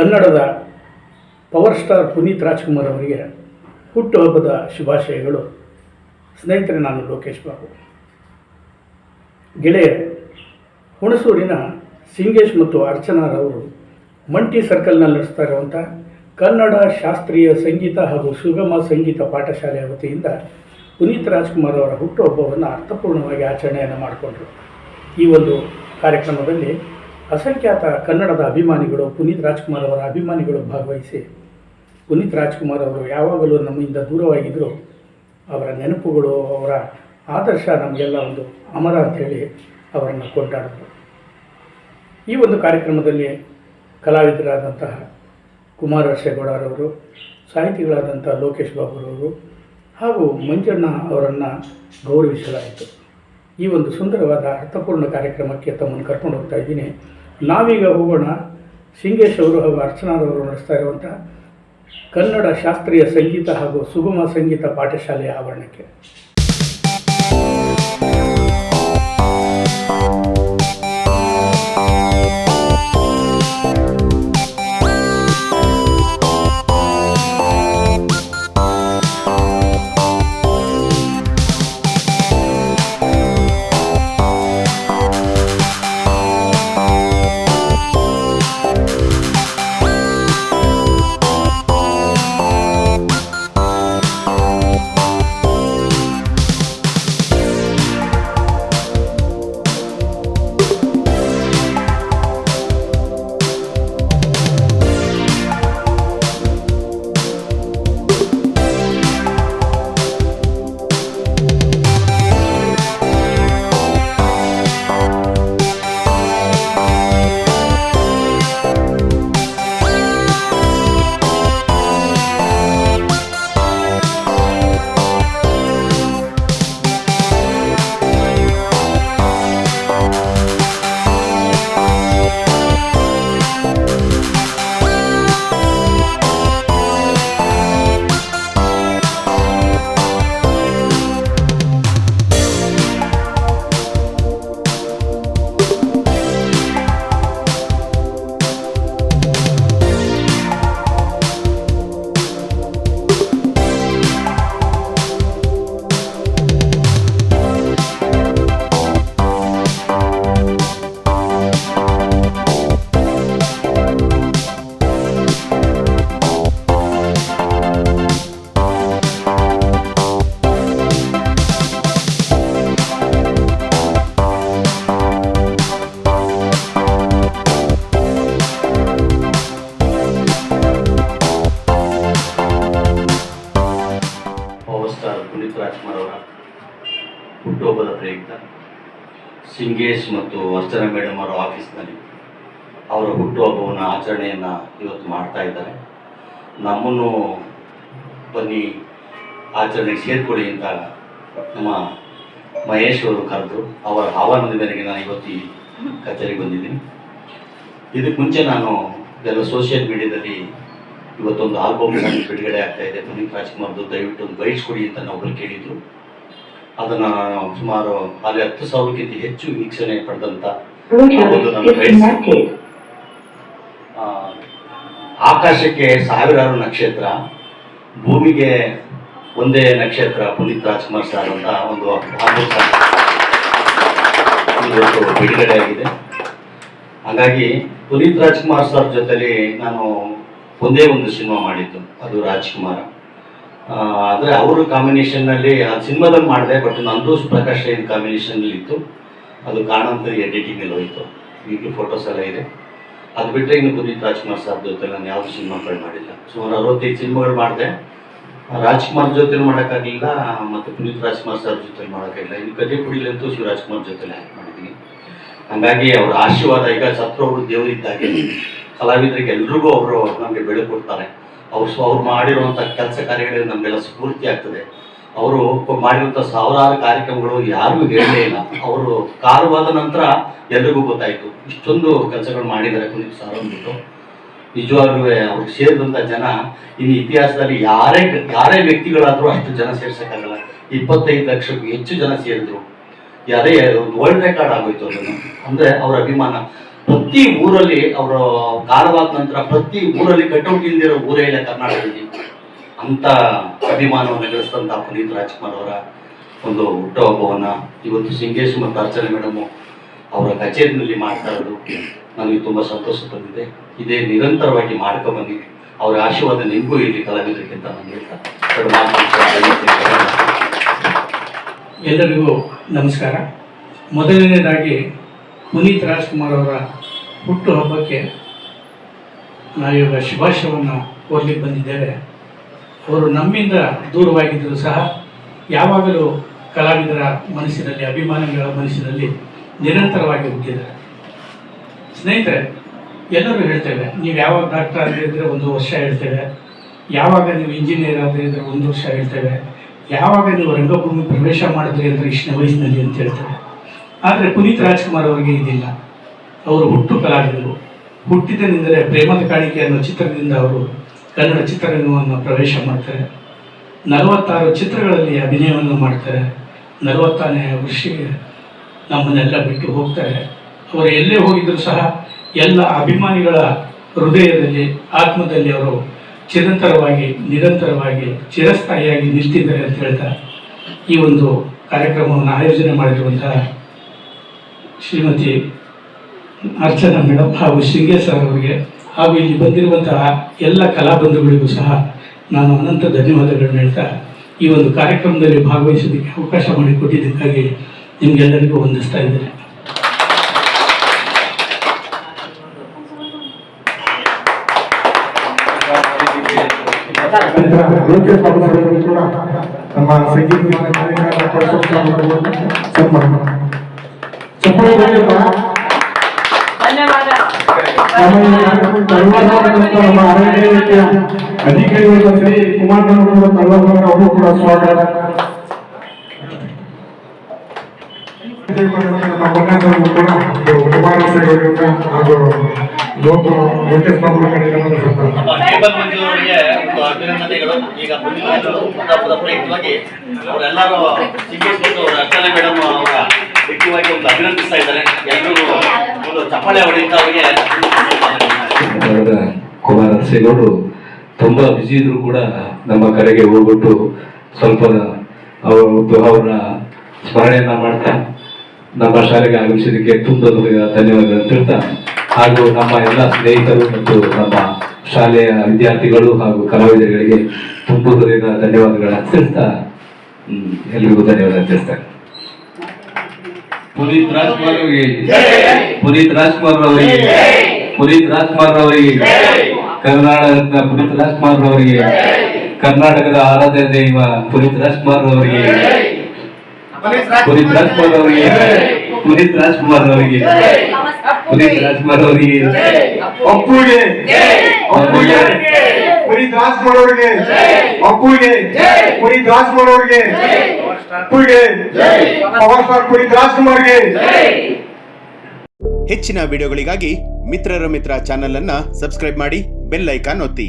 ಕನ್ನಡದ power star Puneeth Rajkumar ಅವರಿಗೆ ಹುಟ್ಟುಹಬ್ಬದ ಶುಭಾಶಯಗಳು. ಸ್ನೇಹಿತರೆ, ನಾನು ಲೋಕೇಶ್ ಬಾಬು. ಗೆಳೆಯರೆ, ಹುಣಸೂರಿನ ಸಿಂಗೇಶ್ ಮತ್ತು ಅರ್ಚನಾರವರು ಮಂಟಿ ಸರ್ಕಲ್ನಲ್ಲಿ ನಡೆಸ್ತಾ ಇರುವಂಥ ಕನ್ನಡ ಶಾಸ್ತ್ರೀಯ ಸಂಗೀತ ಹಾಗೂ ಸುಗಮ ಸಂಗೀತ ಪಾಠಶಾಲೆಯ ವತಿಯಿಂದ ಪುನೀತ್ ರಾಜ್ಕುಮಾರ್ ಅವರ ಹುಟ್ಟುಹಬ್ಬವನ್ನು ಅರ್ಥಪೂರ್ಣವಾಗಿ ಆಚರಣೆಯನ್ನು ಮಾಡಿಕೊಂಡರು. ಈ ಒಂದು ಕಾರ್ಯಕ್ರಮದಲ್ಲಿ ಅಸಂಖ್ಯಾತ ಕನ್ನಡದ ಅಭಿಮಾನಿಗಳು, ಪುನೀತ್ ರಾಜ್ಕುಮಾರ್ ಅವರ ಅಭಿಮಾನಿಗಳು ಭಾಗವಹಿಸಿ, ಪುನೀತ್ ರಾಜ್ಕುಮಾರ್ ಅವರು ಯಾವಾಗಲೂ ನಮ್ಮಿಂದ ದೂರವಾಗಿದ್ದರು, ಅವರ ನೆನಪುಗಳು, ಅವರ ಆದರ್ಶ ನಮಗೆಲ್ಲ ಒಂದು ಅಮರ ಅಂಥೇಳಿ ಅವರನ್ನು ಕೊಂಡಾಡಿದರು. ಈ ಒಂದು ಕಾರ್ಯಕ್ರಮದಲ್ಲಿ ಕಲಾವಿದರಾದಂತಹ ಕುಮಾರ್ ಹರ್ಷೇಗೌಡರವರು, ಸಾಹಿತಿಗಳಾದಂಥ ಲೋಕೇಶ್ ಬಾಬುರವರು ಹಾಗೂ ಮಂಜಣ್ಣ ಅವರನ್ನು ಗೌರವಿಸಲಾಯಿತು. ಈ ಒಂದು ಸುಂದರವಾದ ಅರ್ಥಪೂರ್ಣ ಕಾರ್ಯಕ್ರಮಕ್ಕೆ ತಮ್ಮನ್ನು ಕರ್ಕೊಂಡು ಹೋಗ್ತಾ ಇದ್ದೀನಿ. ನಾವೀಗ ಹೋಗೋಣ ಸಿಂಗೇಶ್ ಅವರು ಹಾಗೂ ಅರ್ಚನಾರವರು ನಡೆಸ್ತಾ ಇರುವಂಥ ಕನ್ನಡ ಶಾಸ್ತ್ರೀಯ ಸಂಗೀತ ಹಾಗೂ ಸುಗಮ ಸಂಗೀತ ಪಾಠಶಾಲೆಯ ಆವರಣಕ್ಕೆ. ಪುನೀತ್ ರಾಜ್ಕುಮಾರ್ ಅವರ ಹುಟ್ಟುಹಬ್ಬದ ಪ್ರಯುಕ್ತ ಸಿಂಗೇಶ್ ಮತ್ತು ಅರ್ಚನಾ ಮೇಡಮ್ ಅವರ ಆಫೀಸ್ನಲ್ಲಿ ಅವರ ಹುಟ್ಟುಹಬ್ಬವನ್ನು ಆಚರಣೆಯನ್ನು ಇವತ್ತು ಮಾಡ್ತಾ ಇದ್ದಾರೆ. ನಮ್ಮನ್ನು ಬನ್ನಿ ಆಚರಣೆಗೆ ಸೇರಿಕೊಳ್ಳಿ ಅಂತ ನಮ್ಮ ಮಹೇಶ್ ಅವರು ಕರೆದು ಅವರ ಆಹ್ವಾನದ ಮೇರೆಗೆ ನಾನು ಇವತ್ತು ಈ ಕಚೇರಿಗೆ ಬಂದಿದ್ದೀನಿ. ಇದಕ್ಕೆ ಮುಂಚೆ ನಾನು ಎಲ್ಲ ಸೋಷಿಯಲ್ ಮೀಡಿಯಾದಲ್ಲಿ ಇವತ್ತೊಂದು ಆಲ್ಬಮ್ ಬಿಡುಗಡೆ ಆಗ್ತಾ ಇದೆ ಪುನೀತ್ ರಾಜ್ಕುಮಾರ್ದು, ದಯವಿಟ್ಟು ಒಂದು ಬೈಟ್ಸ್ ಕೊಡಿ ಅಂತ ನಾವು ಕೇಳಿದ್ರು. ಅದನ್ನು ನಾನು ಸುಮಾರು ಅಲ್ಲಿ 10,000ಕ್ಕಿಂತ ಹೆಚ್ಚು ವೀಕ್ಷಣೆ ಪಡೆದಂಥ ಒಂದು ನನ್ನ ಬೈಟ್ಸ್. ಆಕಾಶಕ್ಕೆ ಸಾವಿರಾರು ನಕ್ಷತ್ರ, ಭೂಮಿಗೆ ಒಂದೇ ನಕ್ಷತ್ರ ಪುನೀತ್ ರಾಜ್ಕುಮಾರ್ ಸರ್ ಅಂತ ಒಂದು ಆಲ್ಬಮ್ ಇವತ್ತು ಬಿಡುಗಡೆ ಆಗಿದೆ. ಹಾಗಾಗಿ ಪುನೀತ್ ರಾಜ್ಕುಮಾರ್ ಸರ್ ಜೊತೆಲಿ ನಾನು ಒಂದೇ ಒಂದು ಸಿನಿಮಾ ಮಾಡಿದ್ದು, ಅದು ರಾಜ್ಕುಮಾರ. ಆದರೆ ಅವರು ಕಾಂಬಿನೇಷನ್ನಲ್ಲಿ ಆ ಸಿನಿಮಾದಲ್ಲಿ ಮಾಡಿದೆ, ಬಟ್ ನಂದು ಪ್ರಕಾಶ್ ರೈನ್ ಕಾಂಬಿನೇಷನ್ನಲ್ಲಿ ಇತ್ತು. ಅದು ಕಾರಣಾಂತರ ಎಡಿಟಿಂಗಲ್ಲಿ ಹೋಯಿತು. ಈಗ ಫೋಟೋಸ್ ಎಲ್ಲ ಇದೆ. ಅದು ಬಿಟ್ಟರೆ ಇನ್ನು ಪುನೀತ್ ರಾಜ್ಕುಮಾರ್ ಸರ್ ಜೊತೆ ನಾನು ಯಾವುದು ಸಿನಿಮಾಗಳು ಮಾಡಿಲ್ಲ. ಸುಮಾರು 65 ಸಿನಿಮಾಗಳು ಮಾಡಿದೆ. ರಾಜ್ಕುಮಾರ್ ಜೊತೆ ಮಾಡೋಕ್ಕಾಗಲಿಲ್ಲ, ಮತ್ತು ಪುನೀತ್ ರಾಜ್ಕುಮಾರ್ ಸರ್ ಜೊತೆ ಮಾಡೋಕ್ಕಾಗಿಲ್ಲ. ಇನ್ನು ಕಜೆ ಕುಡಿಲಂತೂ ಶಿವರಾಜ್ಕುಮಾರ್ ಜೊತೆ ಆ್ಯಕ್ಟ್ ಮಾಡಿದ್ದೀನಿ. ಹಾಗಾಗಿ ಅವರ ಆಶೀರ್ವಾದ, ಈಗ ಸತ್ರವರು ದೇವರಿದ್ದಾಗೆ ಕಲಾವಿದರಿಗೆ ಎಲ್ರಿಗೂ ಅವರು ನಮಗೆ ಬೆಳಕು ಕೊಡ್ತಾರೆ. ಅವ್ರು ಮಾಡಿರುವಂಥ ಕೆಲಸ ಕಾರ್ಯಗಳಿಗೆ ನಮಗೆಲ್ಲ ಸ್ಫೂರ್ತಿ ಆಗ್ತದೆ. ಅವರು ಮಾಡಿರುವಂಥ ಸಾವಿರಾರು ಕಾರ್ಯಕ್ರಮಗಳು ಯಾರಿಗೂ ಹೇಳಲೇ ಇಲ್ಲ. ಅವರು ಕಾಲವಾದ ನಂತರ ಎಲ್ರಿಗೂ ಗೊತ್ತಾಯಿತು ಇಷ್ಟೊಂದು ಕೆಲಸಗಳು ಮಾಡಿದ್ದಾರೆ ಪುನೀತ್ ಸರ್ ಅಂದ್ಬಿಟ್ಟು. ನಿಜವಾಗ್ಲೂ ಅವ್ರಿಗೆ ಸೇರಿದಂಥ ಜನ ಇನ್ನು ಇತಿಹಾಸದಲ್ಲಿ ಯಾರೇ ವ್ಯಕ್ತಿಗಳಾದರೂ ಅಷ್ಟು ಜನ ಸೇರ್ಸೋಕ್ಕಾಗಲ್ಲ. 25 ಲಕ್ಷಕ್ಕೂ ಹೆಚ್ಚು ಜನ ಸೇರಿದ್ರು. ಯಾರೇ ಒಂದು ವರ್ಲ್ಡ್ ರೆಕಾರ್ಡ್ ಆಗೋಯ್ತು ಅದನ್ನು. ಅಂದರೆ ಅವರ ಅಭಿಮಾನ ಪ್ರತಿ ಊರಲ್ಲಿ ಅವರು ಕಾಲವಾದ ನಂತರ ಪ್ರತಿ ಊರಲ್ಲಿ ಕಟೌಟ್ ಇಲ್ದಿರೋ ಊರೇ ಇಲ್ಲ ಕರ್ನಾಟಕದಲ್ಲಿ. ಅಂತ ಅಭಿಮಾನವನ್ನು ಗಳಿಸಿದಂಥ ಪುನೀತ್ ರಾಜ್ಕುಮಾರ್ ಅವರ ಒಂದು ಹುಟ್ಟುಹಬ್ಬವನ್ನು ಇವತ್ತು ಸಿಂಗೇಶ್ ಮತ್ತು ಅರ್ಚನೆ ಮೇಡಮು ಅವರ ಕಚೇರಿನಲ್ಲಿ ಮಾಡ್ತಾ ಇರೋದು ನನಗೆ ತುಂಬ ಸಂತೋಷ ತಂದಿದೆ. ಇದೇ ನಿರಂತರವಾಗಿ ಮಾಡ್ಕೊಂಡ್ಬನ್ನಿ. ಅವರ ಆಶೀರ್ವಾದ ನಿಮಗೂ ಇಲ್ಲಿ ಕಲಾವಿದರಿಗೆ ಅಂತ ನಾನು ಹೇಳ್ತಾ ಎಲ್ಲರಿಗೂ ನಮಸ್ಕಾರ. ಮೊದಲನೇದಾಗಿ ಪುನೀತ್ ರಾಜ್ಕುಮಾರ್ ಅವರ ಹುಟ್ಟುಹಬ್ಬಕ್ಕೆ ನಾವೀಗ ಶುಭಾಶಯವನ್ನು ಕೋರ್ಲಿಕ್ಕೆ ಬಂದಿದ್ದೇವೆ. ಅವರು ನಮ್ಮಿಂದ ದೂರವಾಗಿದ್ದರೂ ಸಹ ಯಾವಾಗಲೂ ಕಲಾವಿದರ ಮನಸ್ಸಿನಲ್ಲಿ, ಅಭಿಮಾನಿಗಳ ಮನಸ್ಸಿನಲ್ಲಿ ನಿರಂತರವಾಗಿ ಹುಟ್ಟಿದ್ದಾರೆ. ಸ್ನೇಹಿತರೆ, ಎಲ್ಲರೂ ಹೇಳ್ತೇವೆ, ನೀವು ಯಾವಾಗ ಡಾಕ್ಟರ್ ಆಗಿದ್ದರೆ 1 ವರ್ಷ ಹೇಳ್ತೇವೆ, ಯಾವಾಗ ನೀವು ಇಂಜಿನಿಯರ್ ಆದರೆ 1 ವರ್ಷ ಹೇಳ್ತೇವೆ, ಯಾವಾಗ ನೀವು ರಂಗಭೂಮಿ ಪ್ರವೇಶ ಮಾಡಿದ್ರಿ ಅಂದರೆ ಇಷ್ಟನೇ ವಯಸ್ಸಿನಲ್ಲಿ ಅಂತ ಹೇಳ್ತೇವೆ. ಆದರೆ ಪುನೀತ್ ರಾಜ್ಕುಮಾರ್ ಅವರಿಗೆ ಇದಿಲ್ಲ. ಅವರು ಹುಟ್ಟು ಕಲಾವಿದರು. ಹುಟ್ಟಿದನೆಂದರೆ ಪ್ರೇಮದ ಕಾಣಿಕೆ ಅನ್ನೋ ಚಿತ್ರದಿಂದ ಅವರು ಕನ್ನಡ ಚಿತ್ರರಂಗವನ್ನು ಪ್ರವೇಶ ಮಾಡ್ತಾರೆ. 46 ಚಿತ್ರಗಳಲ್ಲಿ ಅಭಿನಯವನ್ನು ಮಾಡ್ತಾರೆ. 40ನೇ ವರ್ಷಕ್ಕೆ ನಮ್ಮನ್ನೆಲ್ಲ ಬಿಟ್ಟು ಹೋಗ್ತಾರೆ. ಅವರು ಎಲ್ಲೇ ಹೋಗಿದ್ದರೂ ಸಹ ಎಲ್ಲ ಅಭಿಮಾನಿಗಳ ಹೃದಯದಲ್ಲಿ, ಆತ್ಮದಲ್ಲಿ ಅವರು ಚಿರಂತರವಾಗಿ, ನಿರಂತರವಾಗಿ, ಚಿರಸ್ಥಾಯಿಯಾಗಿ ನಿಲ್ತಿದ್ದಾರೆ ಅಂತ ಹೇಳ್ತಾ ಈ ಒಂದು ಕಾರ್ಯಕ್ರಮವನ್ನು ಆಯೋಜನೆ ಮಾಡಿರುವಂತಹ ಶ್ರೀಮತಿ ಅರ್ಚನಾ ಮೇಡಮ್ ಹಾಗೂ ಸಿಂಗೇಶ್ ಸರ್ ಅವರಿಗೆ ಹಾಗೂ ಇಲ್ಲಿ ಬಂದಿರುವಂತಹ ಎಲ್ಲ ಕಲಾಬಂಧುಗಳಿಗೂ ಸಹ ನಾನು ಅನಂತ ಧನ್ಯವಾದಗಳನ್ನು ಹೇಳ್ತಾ ಈ ಒಂದು ಕಾರ್ಯಕ್ರಮದಲ್ಲಿ ಭಾಗವಹಿಸೋದಕ್ಕೆ ಅವಕಾಶ ಮಾಡಿಕೊಟ್ಟಿದ್ದಕ್ಕಾಗಿ ನಿಮಗೆಲ್ಲರಿಗೂ ವಂದಿಸ್ತಾ ಇದ್ದೇನೆ. ನಮ್ಮ ಸಂಗೀತ ನಮ್ಮ ಅರಣ್ಯ ಅಧಿಕಾರಿಗಳ ಶ್ರೀ ಕುಮಾರ್ ಅವರು ಕೂಡ ಸ್ವಾಗತ. ಹಾಗೂ ಲೋಕೇಶ್ ಬಾಬು ಅಭಿನಂದನೆಗಳು. ಈಗ ಪ್ರಯುಕ್ತವಾಗಿ ಅವರೆಲ್ಲರೂ ಸಿಂಗೇಶ್ ಮತ್ತು ಅರ್ಚನೆ ಮೇಡಮ್ ಅವರ ವ್ಯಕ್ತಿವಾಗಿ ಒಂದು ಅಭಿನಂದಿಸ್ತಾ ಇದ್ದಾರೆ. ಎಲ್ಲರೂ ಒಂದು ಚಪ್ಪಾಳೆ ಹೊಡೆಯುತ್ತಾ ಅವರಿಗೆ ಕುಮಾರ ಸೇಗೌಡರು ತುಂಬಾ ಬಿಸಿ ಇದ್ರು ಕೂಡ ನಮ್ಮ ಕರೆಗೆ ಹೋಗ್ಬಿಟ್ಟು ಸ್ವಲ್ಪ ಅವರ ಸ್ಮರಣೆಯನ್ನ ಮಾಡ್ತಾ ನಮ್ಮ ಶಾಲೆಗೆ ಆಗಮಿಸಿದ್ದಕ್ಕೆ ತುಂಬ ಧನ್ಯವಾದಗಳು ತಿಳಿತಾ, ಹಾಗೂ ನಮ್ಮ ಎಲ್ಲ ಸ್ನೇಹಿತರು ಮತ್ತು ನಮ್ಮ ಶಾಲೆಯ ವಿದ್ಯಾರ್ಥಿಗಳು ಹಾಗೂ ಕಲಾವಿದರಿಗೆ ತುಂಬ ಹೃದಯದ ಧನ್ಯವಾದಗಳನ್ನ ತಿಳಿಸ್ತಾ ಎಲ್ರಿಗೂ ಧನ್ಯವಾದ ತಿಳಿಸ್ತಾರೆ. ಪುನೀತ್ ರಾಜ್ಕುಮಾರ್ ಅವರಿಗೆ, ಪುನೀತ್ ರಾಜ್ಕುಮಾರ್ ಅವರಿಗೆ, ಪುನೀತ್ ರಾಜ್ಕುಮಾರ್ ಅವರಿಗೆ, ಕರ್ನಾಟಕದ ಪುನೀತ್ ರಾಜ್ಕುಮಾರ್ ಅವರಿಗೆ, ಕರ್ನಾಟಕದ ಆರಾಧ್ಯ ದೈವ ಪುನೀತ್ ರಾಜ್ಕುಮಾರ್ ಅವರಿಗೆ, ಪುನೀತ್ ರಾಜ್ಕುಮಾರ್ ಅವರಿಗೆ, ಪುನೀತ್ ರಾಜ್ಕುಮಾರ್ ಅವರಿಗೆ, ಪುನೀತ್ ರಾಜ್ಕುಮಾರ್ ಅವರಿಗೆ, ಅಪ್ಪುಗೆ, ಅಪ್ಪುಗೆ, ಪುನೀತ್ ರಾಜ್ಕುಮಾರ್ ಅವರಿಗೆ, ಅಪ್ಪುಗೆ, ಪುನೀತ್ ರಾಜ್ಕುಮಾರ್ ಅವರಿಗೆ, ಅಪ್ಪುಗೆ, ಪವರ್ ಸ್ಟಾರ್ ಪುನೀತ್ ರಾಜ್ಕುಮಾರ್ಗೆ. ಹೆಚ್ಚಿನ ವಿಡಿಯೋಗಳಿಗಾಗಿ ಮಿತ್ರರ ಮಿತ್ರ ಚಾನೆಲ್ ಅನ್ನ ಸಬ್ಸ್ಕ್ರೈಬ್ ಮಾಡಿ, ಬೆಲ್ ಐಕಾನ್ ಒತ್ತಿ.